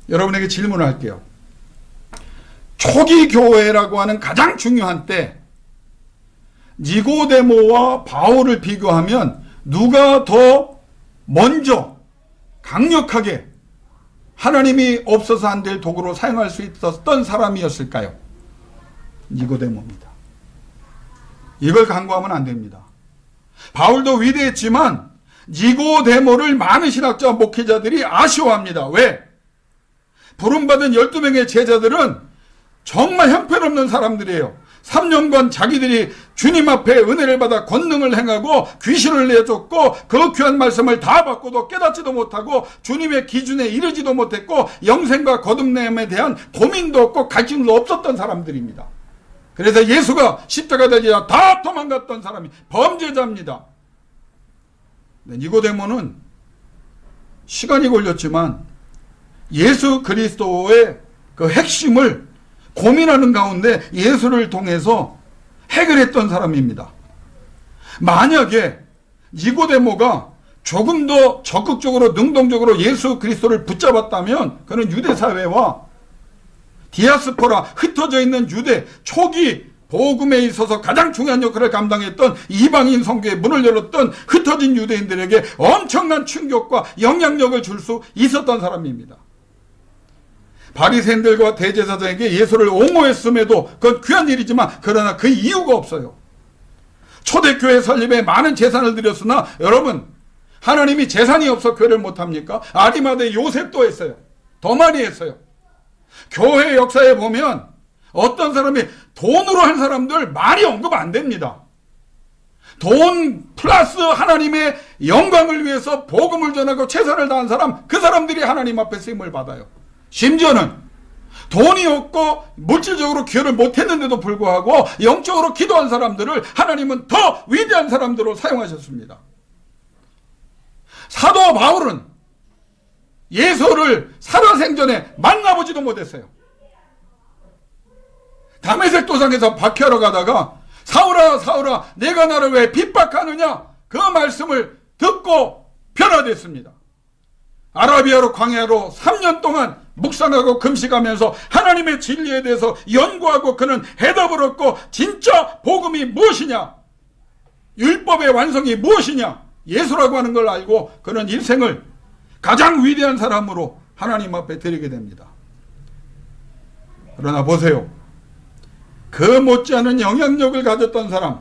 여러분에게 질문을 할게요. 초기 교회라고 하는 가장 중요한 때 니고데모와 바울을 비교하면 누가 더 먼저 강력하게 하나님이 없어서 안 될 도구로 사용할 수 있었던 사람이었을까요? 니고데모입니다. 이걸 간과하면 안 됩니다. 바울도 위대했지만 니고데모를 많은 신학자와 목회자들이 아쉬워합니다. 왜? 부름받은 12명의 제자들은 정말 형편없는 사람들이에요. 3년간 자기들이 주님 앞에 은혜를 받아 권능을 행하고 귀신을 내쫓고 그 귀한 말씀을 다 받고도 깨닫지도 못하고 주님의 기준에 이르지도 못했고 영생과 거듭남에 대한 고민도 없고 갈증도 없었던 사람들입니다. 그래서 예수가 십자가 되자 다 도망갔던 사람이 범죄자입니다. 니고데모는 시간이 걸렸지만 예수 그리스도의 그 핵심을 고민하는 가운데 예수를 통해서 해결했던 사람입니다. 만약에 니고데모가 조금 더 적극적으로 능동적으로 예수 그리스도를 붙잡았다면 그는 유대사회와 디아스포라 흩어져 있는 유대 초기 복음에 있어서 가장 중요한 역할을 감당했던 이방인 선교의 문을 열었던 흩어진 유대인들에게 엄청난 충격과 영향력을 줄 수 있었던 사람입니다. 바리새인들과 대제사장에게 예수를 옹호했음에도 그건 귀한 일이지만 그러나 그 이유가 없어요. 초대교회 설립에 많은 재산을 드렸으나 여러분 하나님이 재산이 없어 교회를 못합니까? 아리마대 요셉도 했어요. 더 많이 했어요. 교회 역사에 보면 어떤 사람이 돈으로 한 사람들 말이 언급 안 됩니다. 돈 플러스 하나님의 영광을 위해서 복음을 전하고 최선을 다한 사람, 그 사람들이 하나님 앞에 쓰임을 받아요. 심지어는 돈이 없고 물질적으로 기여를 못했는데도 불구하고 영적으로 기도한 사람들을 하나님은 더 위대한 사람들로 사용하셨습니다. 사도 바울은 예수를 살아생전에 만나보지도 못했어요. 다메섹 도상에서 박해하러 가다가 사울아 사울아 내가 나를 왜 핍박하느냐 그 말씀을 듣고 변화됐습니다. 아라비아로 광야로 3년 동안 묵상하고 금식하면서 하나님의 진리에 대해서 연구하고 그는 해답을 얻고 진짜 복음이 무엇이냐 율법의 완성이 무엇이냐 예수라고 하는 걸 알고 그는 일생을 가장 위대한 사람으로 하나님 앞에 드리게 됩니다. 그러나 보세요. 그 못지않은 영향력을 가졌던 사람,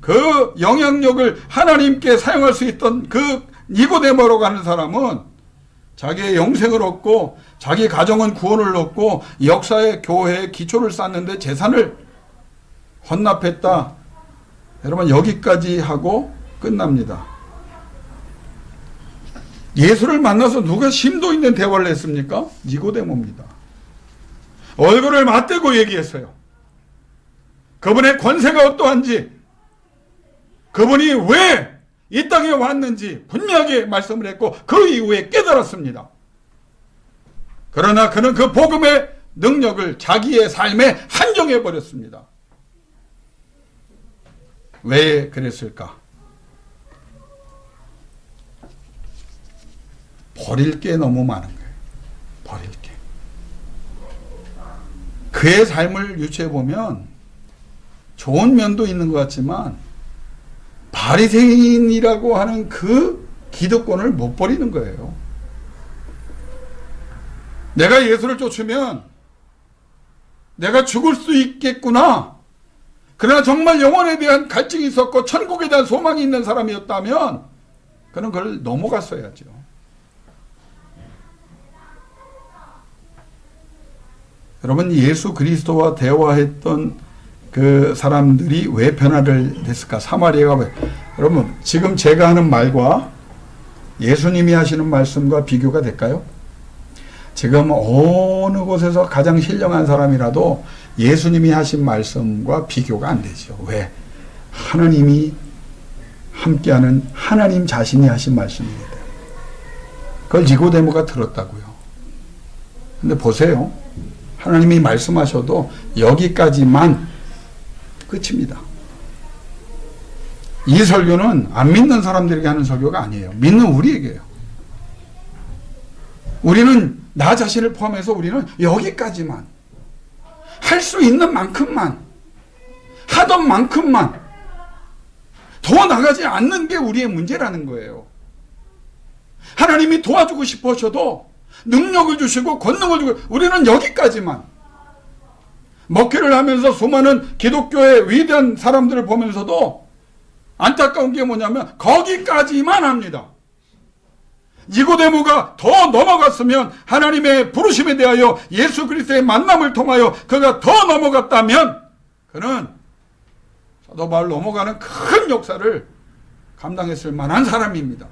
그 영향력을 하나님께 사용할 수 있던 그 니고데모로 가는 사람은 자기의 영생을 얻고 자기 가정은 구원을 얻고 역사의 교회의 기초를 쌓는데 재산을 헌납했다. 여러분, 여기까지 하고 끝납니다. 예수를 만나서 누가 심도 있는 대화를 했습니까? 니고데모입니다. 얼굴을 맞대고 얘기했어요. 그분의 권세가 어떠한지, 그분이 왜 이 땅에 왔는지 분명하게 말씀을 했고 그 이후에 깨달았습니다. 그러나 그는 그 복음의 능력을 자기의 삶에 한정해 버렸습니다. 왜 그랬을까? 버릴 게 너무 많은 거예요. 버릴 게. 그의 삶을 유추해 보면 좋은 면도 있는 것 같지만 바리새인이라고 하는 그 기득권을 못 버리는 거예요. 내가 예수를 쫓으면 내가 죽을 수 있겠구나. 그러나 정말 영혼에 대한 갈증이 있었고 천국에 대한 소망이 있는 사람이었다면 그는 그걸 넘어갔어야죠. 여러분, 예수 그리스도와 대화했던 그 사람들이 왜 변화를 됐을까? 사마리아가 왜? 여러분, 지금 제가 하는 말과 예수님이 하시는 말씀과 비교가 될까요? 지금 어느 곳에서 가장 신령한 사람이라도 예수님이 하신 말씀과 비교가 안 되죠. 왜? 하나님이 함께하는 하나님 자신이 하신 말씀입니다. 그걸 니고데모가 들었다고요. 근데 보세요. 하나님이 말씀하셔도 여기까지만 끝입니다. 이 설교는 안 믿는 사람들에게 하는 설교가 아니에요. 믿는 우리에게요. 우리는 나 자신을 포함해서 우리는 여기까지만 할 수 있는 만큼만 하던 만큼만 더 나가지 않는 게 우리의 문제라는 거예요. 하나님이 도와주고 싶어 하셔도 능력을 주시고 권능을 주고 우리는 여기까지만 목회를 하면서 수많은 기독교의 위대한 사람들을 보면서도 안타까운 게 뭐냐면 거기까지만 합니다. 니고데모가 더 넘어갔으면 하나님의 부르심에 대하여 예수 그리스도의 만남을 통하여 그가 더 넘어갔다면 그는 사도 바울 넘어가는 큰 역사를 감당했을 만한 사람입니다.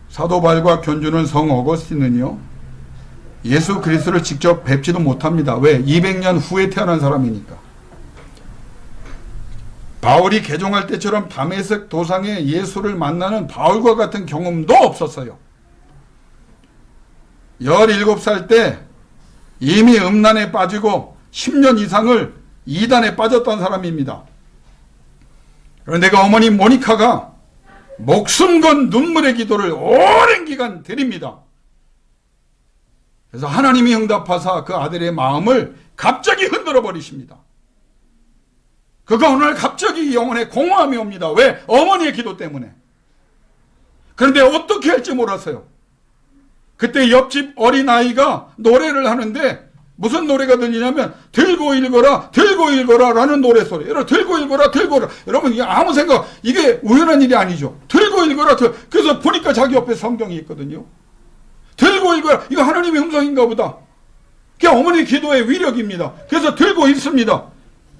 사도 바울과 견주는 성 어거스틴은요, 예수 그리스도를 직접 뵙지도 못합니다. 왜? 200년 후에 태어난 사람이니까. 바울이 개종할 때처럼 다메섹 도상에 예수를 만나는 바울과 같은 경험도 없었어요. 17살 때 이미 음란에 빠지고 10년 이상을 이단에 빠졌던 사람입니다. 그런데 그 어머니 모니카가 목숨 건 눈물의 기도를 오랜 기간 드립니다. 그래서 하나님이 응답하사 그 아들의 마음을 갑자기 흔들어 버리십니다. 그가 어느 날 갑자기 영혼에 공허함이 옵니다. 왜? 어머니의 기도 때문에. 그런데 어떻게 할지 몰랐어요. 그때 옆집 어린아이가 노래를 하는데 무슨 노래가 들리냐면 들고 읽어라 들고 읽어라 라는 노래소리. 여러분, 들고 읽어라 들고 읽어라. 여러분, 이게 아무 생각, 이게 우연한 일이 아니죠. 들고 읽어라. 그래서 보니까 자기 옆에 성경이 있거든요. 들고 읽어라. 이거 하나님의 음성인가 보다. 그게 어머니 기도의 위력입니다. 그래서 들고 읽습니다.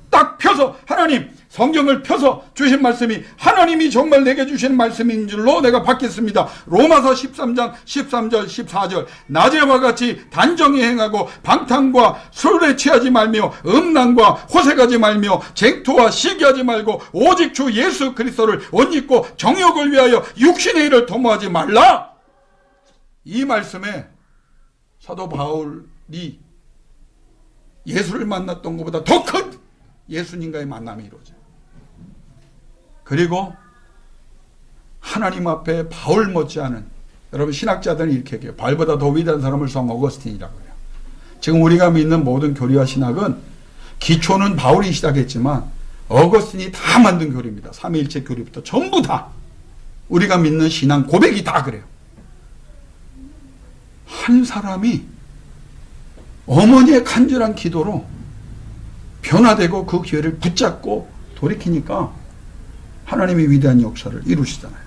딱 펴서 하나님 성경을 펴서 주신 말씀이 하나님이 정말 내게 주신 말씀인 줄로 내가 받겠습니다. 로마서 13장 13절 14절 낮에와 같이 단정히 행하고 방탕과 술에 취하지 말며 음란과 호색하지 말며 쟁투와 시기하지 말고 오직 주 예수 그리스도를 옷 입고 정욕을 위하여 육신의 일을 도모하지 말라. 이 말씀에 사도 바울이 예수를 만났던 것보다 더 큰 예수님과의 만남이 이루어져요. 그리고 하나님 앞에 바울 못지않은, 여러분 신학자들은 이렇게 얘기해요. 바울보다 더 위대한 사람을 성 어거스틴이라고 해요. 지금 우리가 믿는 모든 교리와 신학은 기초는 바울이 시작했지만 어거스틴이 다 만든 교리입니다. 삼위일체 교리부터 전부 다 우리가 믿는 신앙 고백이 다 그래요. 한 사람이 어머니의 간절한 기도로 변화되고 그 기회를 붙잡고 돌이키니까 하나님이 위대한 역사를 이루시잖아요.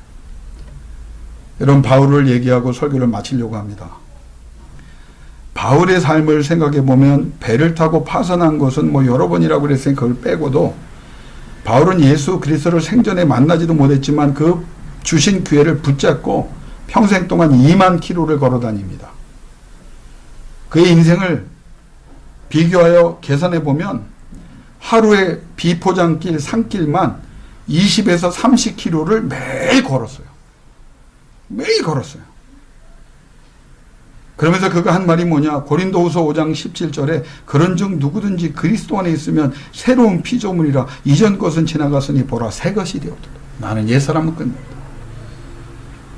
여러분, 바울을 얘기하고 설교를 마치려고 합니다. 바울의 삶을 생각해 보면 배를 타고 파선한 것은 뭐 여러 번이라고 그랬으니 그걸 빼고도 바울은 예수 그리스도를 생전에 만나지도 못했지만 그 주신 기회를 붙잡고 평생 동안 2만 킬로를 걸어 다닙니다. 그의 인생을 비교하여 계산해 보면 하루에 비포장길 산길만 20에서 30km를 매일 걸었어요. 매일 걸었어요. 그러면서 그가 한 말이 뭐냐? 고린도후서 5장 17절에 그런즉 누구든지 그리스도 안에 있으면 새로운 피조물이라 이전 것은 지나갔으니 보라 새 것이 되었도다. 나는 옛사람은 끝났다.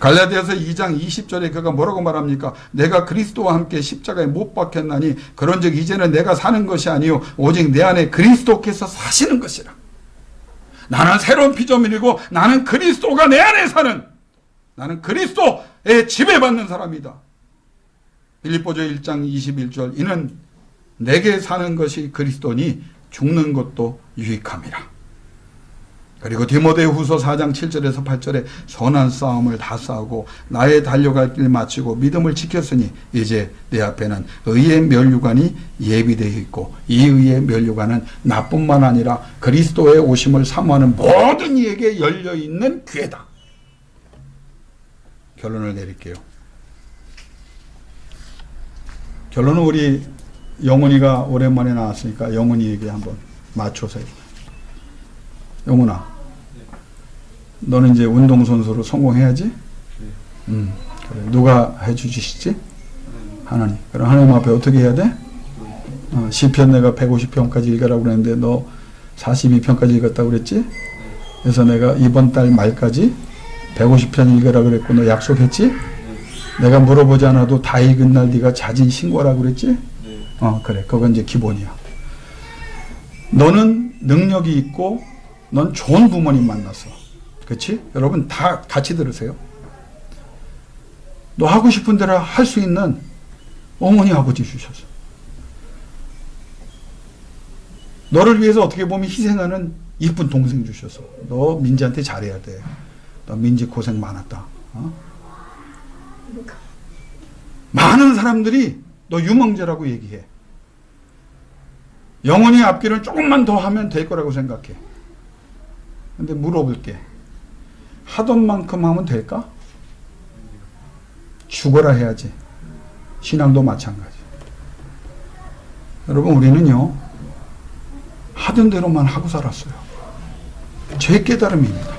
갈라디아서 2장 20절에 그가 뭐라고 말합니까? 내가 그리스도와 함께 십자가에 못 박혔나니 그런즉 이제는 내가 사는 것이 아니요 오직 내 안에 그리스도께서 사시는 것이라. 나는 새로운 피조물이고 나는 그리스도가 내 안에 사는, 나는 그리스도의 지배받는 사람이다. 빌립보서 1장 21절 이는 내게 사는 것이 그리스도니 죽는 것도 유익함이라. 그리고 디모데후서 4장 7절에서 8절에 선한 싸움을 다 싸우고 나의 달려갈 길 마치고 믿음을 지켰으니 이제 내 앞에는 의의 면류관이 예비되어 있고 이 의의 면류관은 나뿐만 아니라 그리스도의 오심을 사모하는 모든 이에게 열려있는 기회다. 결론을 내릴게요. 결론은 우리 영훈이가 오랜만에 나왔으니까 영훈이에게 한번 맞춰서 해요. 영훈아, 너는 이제 운동선수로 성공해야지? 그래. 누가 해주시지? 하나님. 그럼 하나님 앞에 어떻게 해야 돼? 시편 내가 150편까지 읽으라고 그랬는데 너 42편까지 읽었다고 그랬지? 그래서 내가 이번 달 말까지 150편 읽으라고 그랬고 너 약속했지? 내가 물어보지 않아도 다 읽은 날 네가 자진 신고하라고 그랬지? 그래. 그건 이제 기본이야. 너는 능력이 있고 넌 좋은 부모님 만났어. 그렇지? 여러분 다 같이 들으세요. 너 하고 싶은 대로 할 수 있는 어머니 아버지 주셨어. 너를 위해서 어떻게 보면 희생하는 이쁜 동생 주셨어. 너 민지한테 잘해야 돼. 너 민지 고생 많았다. 많은 사람들이 너 유망자라고 얘기해. 영원히 앞길은 조금만 더 하면 될 거라고 생각해. 근데 물어볼게. 하던 만큼 하면 될까? 죽어라 해야지. 신앙도 마찬가지. 여러분 우리는요 하던 대로만 하고 살았어요. 제 깨달음입니다.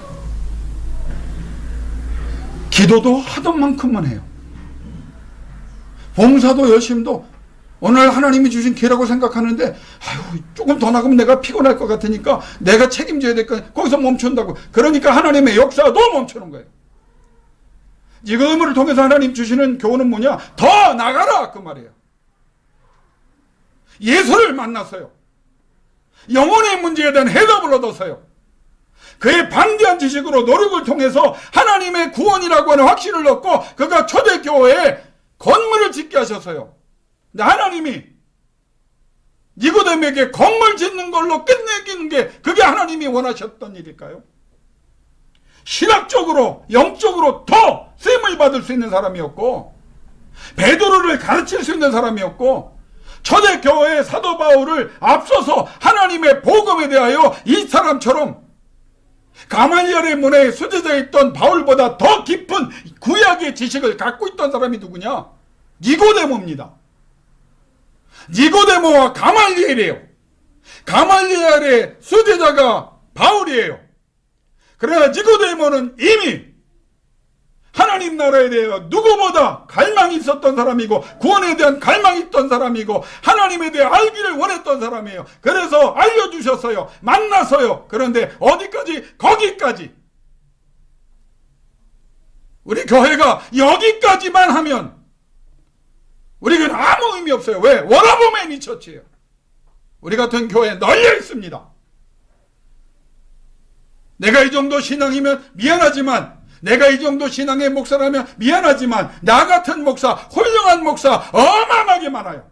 기도도 하던 만큼만 해요. 봉사도 열심도 오늘 하나님이 주신 기회라고 생각하는데 아유 조금 더 나가면 내가 피곤할 것 같으니까 내가 책임져야 될 거니까 거기서 멈춘다고. 그러니까 하나님의 역사도 멈추는 거예요. 이 의무를 통해서 하나님 주시는 교훈은 뭐냐? 더 나가라 그 말이에요. 예수를 만났어요. 영혼의 문제에 대한 해답을 얻었어요. 그의 방대한 지식으로 노력을 통해서 하나님의 구원이라고 하는 확신을 얻고 그가 초대교회에 건물을 짓게 하셨어요. 근데 하나님이 니고데모에게 건물 짓는 걸로 끝내기는 게 그게 하나님이 원하셨던 일일까요? 신학적으로 영적으로 더 쓰임을 받을 수 있는 사람이었고 베드로를 가르칠 수 있는 사람이었고 초대교회의 사도 바울을 앞서서 하나님의 복음에 대하여 이 사람처럼 가말리엘의 문화에 수제되어 있던 바울보다 더 깊은 구약의 지식을 갖고 있던 사람이 누구냐? 니고데모입니다. 니고데모와 가말리엘이에요. 가말리엘의 수제자가 바울이에요. 그러나 니고데모는 이미 하나님 나라에 대해 누구보다 갈망이 있었던 사람이고 구원에 대한 갈망이 있던 사람이고 하나님에 대해 알기를 원했던 사람이에요. 그래서 알려주셨어요. 만나서요. 그런데 어디까지? 거기까지. 우리 교회가 여기까지만 하면 우리는 아무 의미 없어요. 왜? 워라보맨이 처치예요. 우리 같은 교회 널려 있습니다. 내가 이 정도 신앙이면 미안하지만 내가 이 정도 신앙의 목사라면 미안하지만 나 같은 목사, 훌륭한 목사 어마어마하게 많아요.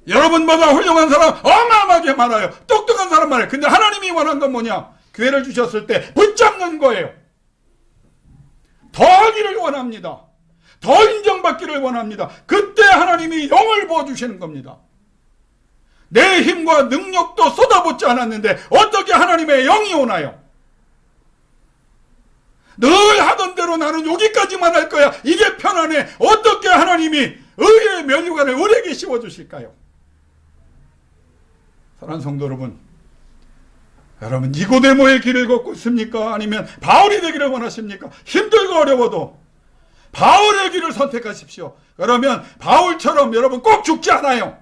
여러분보다 훌륭한 사람 어마어마하게 많아요. 똑똑한 사람 많아요. 근데 하나님이 원한 건 뭐냐? 기회를 주셨을 때 붙잡는 거예요. 더 하기를 원합니다. 더 인정받기를 원합니다. 그때 하나님이 영을 부어주시는 겁니다. 내 힘과 능력도 쏟아붓지 않았는데 어떻게 하나님의 영이 오나요? 늘 하던 대로 나는 여기까지만 할 거야. 이게 편안해. 어떻게 하나님이 의의 면류관을 우리에게 씌워주실까요? 사랑하는 성도 여러분, 여러분 니고데모의 길을 걷고 있습니까? 아니면 바울이 되기를 원하십니까? 힘들고 어려워도 바울의 길을 선택하십시오. 그러면 바울처럼 여러분 꼭 죽지 않아요.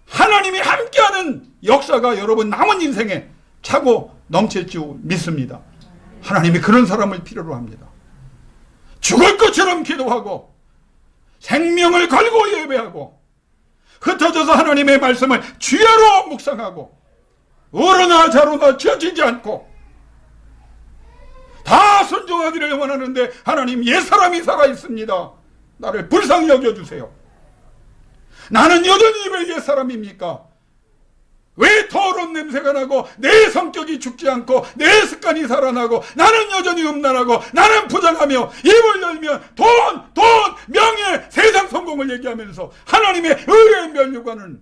하나님이 함께하는 역사가 여러분 남은 인생에 차고 넘칠 줄 믿습니다. 하나님이 그런 사람을 필요로 합니다. 죽을 것처럼 기도하고 생명을 걸고 예배하고 흩어져서 하나님의 말씀을 주야로 묵상하고 어로나 자로나 지어지지 않고 다 순종하기를 원하는데 하나님 옛사람이 살아있습니다. 나를 불쌍히 여겨주세요. 나는 여전히 왜 옛사람입니까? 왜 더러운 냄새가 나고 내 성격이 죽지 않고 내 습관이 살아나고 나는 여전히 음란하고 나는 부정하며 입을 열면 돈, 명예, 세상 성공을 얘기하면서 하나님의 의의 면류관은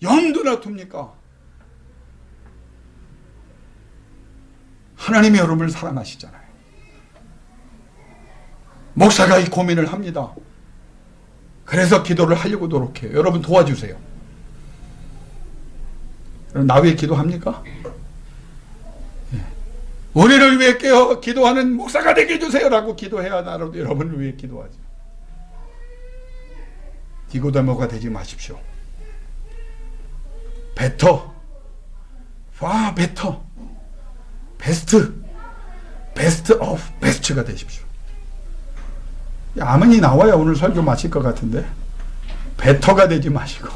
염두나 둡니까? 하나님이 여러분을 사랑하시잖아요. 목사가 이 고민을 합니다. 그래서 기도를 하려고 노력해요. 여러분 도와주세요. 나 위해 기도합니까? 예. 우리를 위해 깨어 기도하는 목사가 되게 해주세요 라고 기도해야 나라도 여러분을 위해 기도하죠. 니고데모가 되지 마십시오. 베터 베스트 오브 베스트가 되십시오. 아멘이 나와야 오늘 설교 마칠 것 같은데 베터가 되지 마시고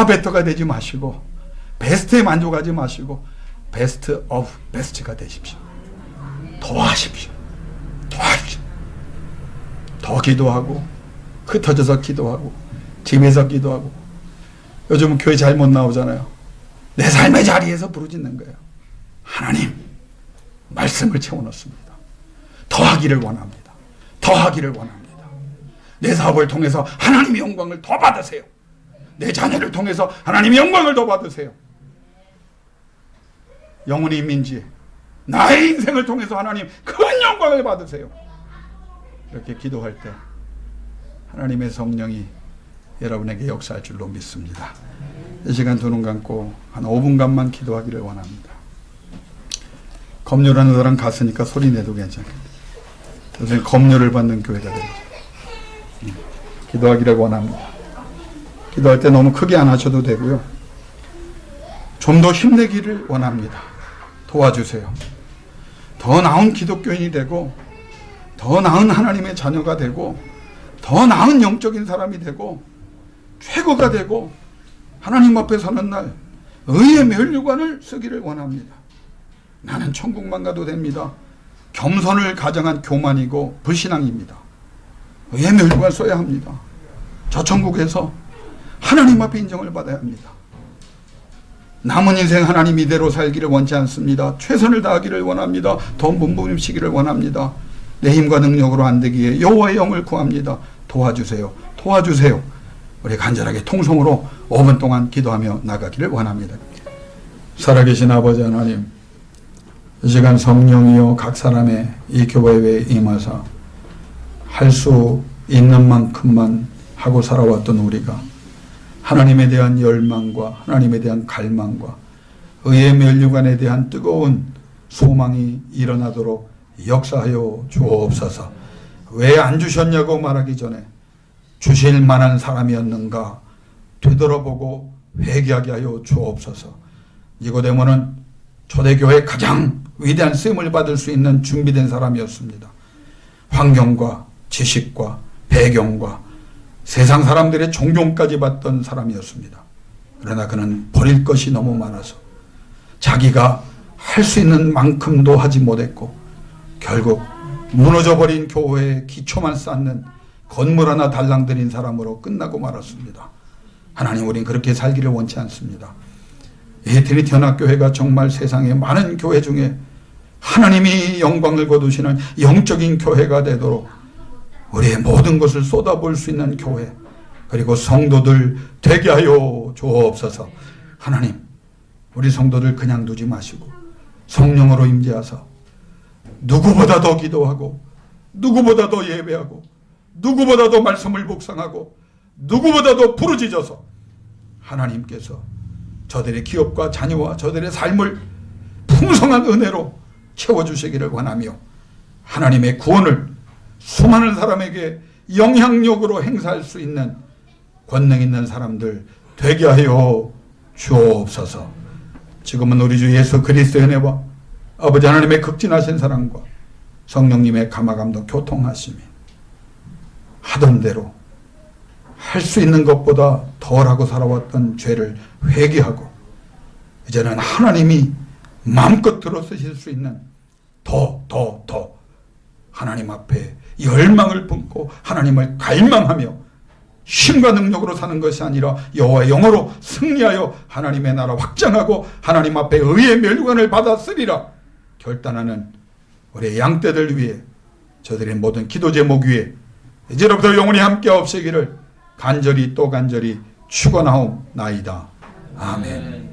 베터가 되지 마시고 베스트에 만족하지 마시고 베스트 오브 베스트가 되십시오. 더 하십시오. 더 기도하고 흩어져서 기도하고 집에서 기도하고 요즘은 교회 잘 못 나오잖아요. 내 삶의 자리에서 부르짖는 거예요. 하나님 말씀을 채워넣습니다. 더 하기를 원합니다. 더 하기를 원합니다. 내 사업을 통해서 하나님의 영광을 더 받으세요. 내 자녀를 통해서 하나님의 영광을 더 받으세요. 영혼의 민지 나의 인생을 통해서 하나님 큰 영광을 받으세요. 이렇게 기도할 때 하나님의 성령이 여러분에게 역사할 줄로 믿습니다. 이 시간 두 눈 감고 한 5분간만 기도하기를 원합니다. 검열하는 사람 갔으니까 소리 내도 괜찮겠다. 선생님 검열을 받는 교회가 되죠. 기도하기를 원합니다. 기도할 때 너무 크게 안 하셔도 되고요. 좀 더 힘내기를 원합니다. 도와주세요. 더 나은 기독교인이 되고 더 나은 하나님의 자녀가 되고 더 나은 영적인 사람이 되고 최고가 되고 하나님 앞에 서는 날 의의 면류관을 쓰기를 원합니다. 나는 천국만 가도 됩니다. 겸손을 가정한 교만이고 불신앙입니다. 의의 면류관 써야 합니다. 저 천국에서 하나님 앞에 인정을 받아야 합니다. 남은 인생 하나님 이대로 살기를 원치 않습니다. 최선을 다하기를 원합니다. 더 몸부림치기를 원합니다. 내 힘과 능력으로 안 되기에 여호와의 영을 구합니다. 도와주세요. 우리 간절하게 통성으로 5분 동안 기도하며 나가기를 원합니다. 살아계신 아버지 하나님, 이 시간 성령이여 각 사람의 이 교회에 임하사 할 수 있는 만큼만 하고 살아왔던 우리가 하나님에 대한 열망과 하나님에 대한 갈망과 의의 면류관에 대한 뜨거운 소망이 일어나도록 역사하여 주옵소서. 왜 안 주셨냐고 말하기 전에 주실 만한 사람이었는가 되돌아보고 회개하게 하여 주옵소서. 니고데모는 초대교회의 가장 위대한 쓰임을 받을 수 있는 준비된 사람이었습니다. 환경과 지식과 배경과 세상 사람들의 존경까지 받던 사람이었습니다. 그러나 그는 버릴 것이 너무 많아서 자기가 할 수 있는 만큼도 하지 못했고 결국 무너져버린 교회의 기초만 쌓는 건물 하나 달랑 들인 사람으로 끝나고 말았습니다. 하나님, 우린 그렇게 살기를 원치 않습니다. 이 트리니티 연합교회가 정말 세상의 많은 교회 중에 하나님이 영광을 거두시는 영적인 교회가 되도록 우리의 모든 것을 쏟아부을 수 있는 교회, 그리고 성도들 되게 하여 주옵소서. 하나님, 우리 성도들 그냥 두지 마시고 성령으로 임재하사 누구보다 더 기도하고, 누구보다 더 예배하고, 누구보다 더 말씀을 묵상하고, 누구보다 더 부르짖어서 하나님께서 저들의 기업과 자녀와 저들의 삶을 풍성한 은혜로 채워주시기를 원하며, 하나님의 구원을 수많은 사람에게 영향력으로 행사할 수 있는 권능 있는 사람들 되게 하여 주옵소서. 지금은 우리 주 예수 그리스도의 은혜와 아버지 하나님의 극진하신 사랑과 성령님의 감화감동 교통하심이 하던 대로 할 수 있는 것보다 덜하고 살아왔던 죄를 회개하고, 이제는 하나님이 마음껏 들어쓰실 수 있는 더 하나님 앞에 열망을 품고 하나님을 갈망하며 힘과 능력으로 사는 것이 아니라 여호와의 영으로 승리하여 하나님의 나라 확장하고 하나님 앞에 의의 멸관을 받았으리라 결단하는 우리의 양떼들 위해, 저들의 모든 기도 제목 위에 이제로부터 영원히 함께 없으기를 간절히 또 간절히 축원하옵나이다. 아멘.